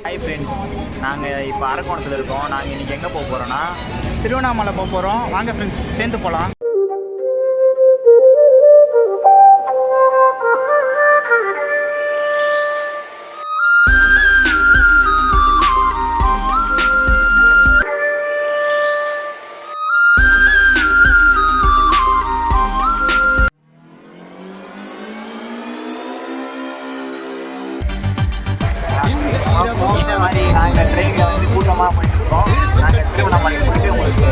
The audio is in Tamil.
ஹாய் ஃப்ரெண்ட்ஸ், நாங்கள் இப்போ அரக்கோணத்தில் இருக்கோம். நாங்கள் இன்றைக்கி எங்கே போக போகிறோன்னா திருவண்ணாமலை போக போகிறோம். வாங்க ஃப்ரெண்ட்ஸ், சேர்ந்து போகலாம். இந்த மாதிரி நாங்கள் ட்ரெயினில் வந்து கூட்டமாக போயிட்டு இருக்கோம். நாங்கள் திருவண்ணாமலை போயிட்டு உங்களுக்கு